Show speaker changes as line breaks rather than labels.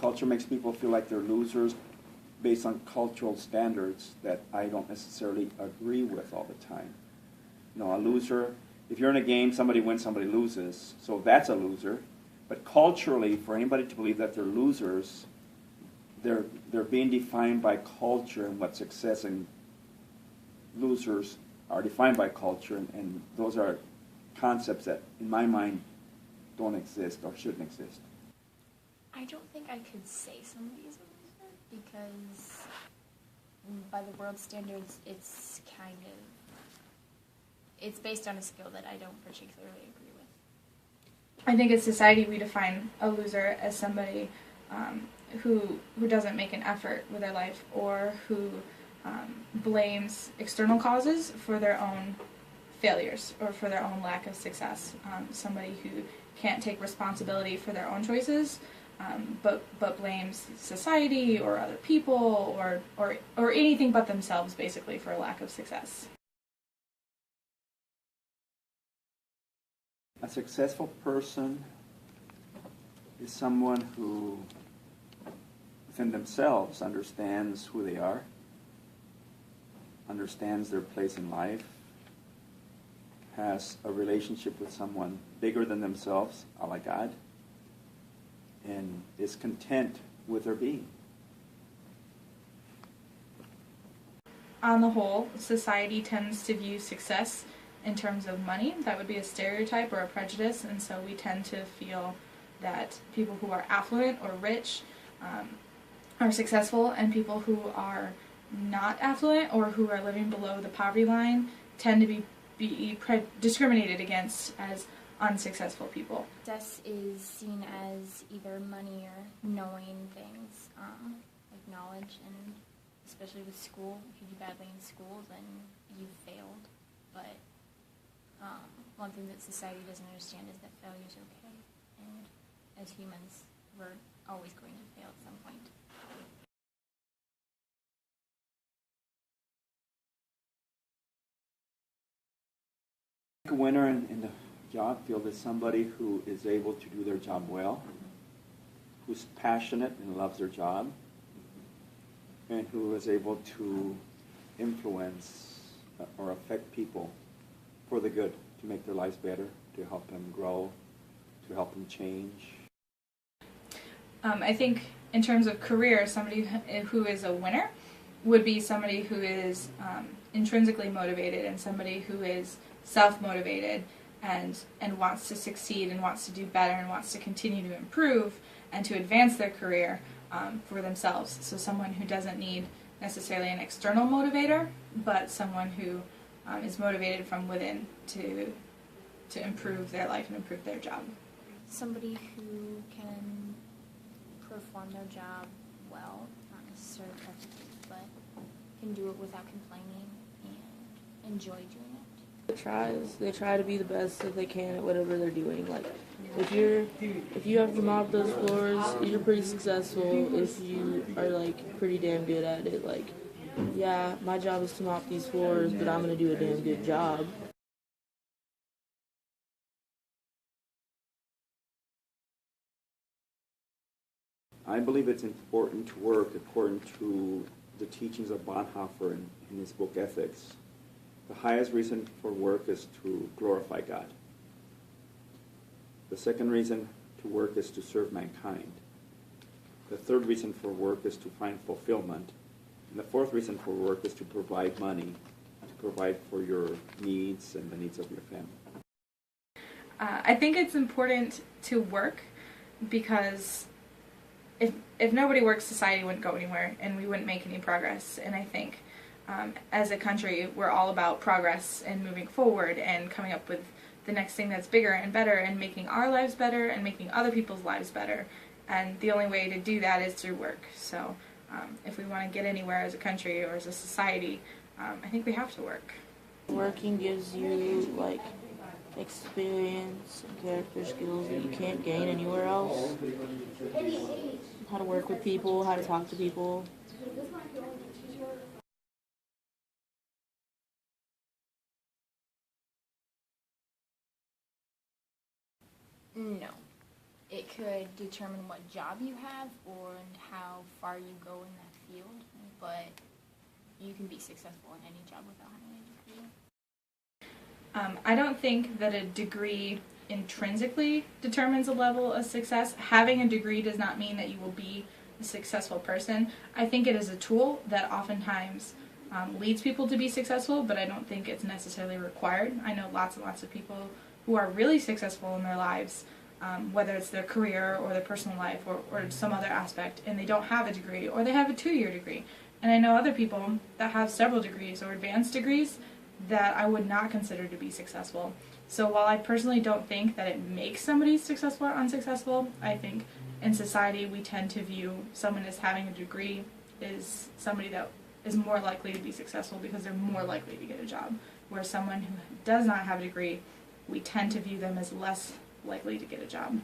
Culture makes people feel like they're losers based on cultural standards that I don't necessarily agree with all the time. You know, a loser, if you're in a game, somebody wins, somebody loses, so that's a loser. But culturally, for anybody to believe that they're losers, they're being defined by culture and what success and losers are defined by culture, and those are concepts that, in my mind, don't exist or shouldn't exist.
I don't think I could say somebody's a loser because by the world standards, it's based on a skill that I don't particularly agree with.
I think as society we define a loser as somebody who doesn't make an effort with their life, or who blames external causes for their own failures or for their own lack of success. Somebody who can't take responsibility for their own choices, but blames society or other people or anything but themselves, basically, for a lack of success.
A successful person is someone who, within themselves, understands who they are, understands their place in life, has a relationship with someone bigger than themselves, a la God, and is content with their being.
On the whole, society tends to view success in terms of money. That would be a stereotype or a prejudice, and so we tend to feel that people who are affluent or rich are successful, and people who are not affluent or who are living below the poverty line tend to be discriminated against as unsuccessful people.
Success is seen as either money or knowing things, like knowledge, and especially with school, if you do badly in school, then you failed. But one thing that society doesn't understand is that failure is okay, and as humans, we're always going to fail at some point.
A winner in the job field is somebody who is able to do their job well, who's passionate and loves their job, and who is able to influence or affect people for the good, to make their lives better, to help them grow, to help them change.
I think in terms of career, somebody who is a winner would be somebody who is intrinsically motivated, and somebody who is self-motivated and wants to succeed and wants to do better and wants to continue to improve and to advance their career for themselves. So someone who doesn't need necessarily an external motivator, but someone who is motivated from within to improve their life and improve their job.
Somebody who can perform their job well, not necessarily perfectly, but can do it without complaining and enjoy doing it.
They try to be the best that they can at whatever they're doing. Like, if you have to mop those floors, you're pretty successful if you are like pretty damn good at it. Like, yeah, my job is to mop these floors, but I'm gonna do a damn good job.
I believe it's important to work according to the teachings of Bonhoeffer in his book Ethics. The highest reason for work is to glorify God. The second reason to work is to serve mankind. The third reason for work is to find fulfillment. And the fourth reason for work is to provide money, to provide for your needs and the needs of your family.
I think it's important to work because if nobody works, society wouldn't go anywhere and we wouldn't make any progress. And I think as a country, we're all about progress and moving forward and coming up with the next thing that's bigger and better and making our lives better and making other people's lives better. And the only way to do that is through work. So if we want to get anywhere as a country or as a society, I think we have to work.
Working gives you like experience and character skills that you can't gain anywhere else. How to work with people, how to talk to people.
No. it could determine what job you have or how far you go in that field, but you can be successful in any job without having a degree.
I don't think that a degree intrinsically determines a level of success. Having a degree does not mean that you will be a successful person. I think it is a tool that oftentimes leads people to be successful, but I don't think it's necessarily required. I know lots and lots of people who are really successful in their lives, whether it's their career or their personal life or some other aspect, and they don't have a degree, or they have a 2-year degree. And I know other people that have several degrees or advanced degrees that I would not consider to be successful. So while I personally don't think that it makes somebody successful or unsuccessful, I think in society we tend to view someone as having a degree is somebody that is more likely to be successful because they're more likely to get a job. Whereas someone who does not have a degree, we tend to view them as less likely to get a job.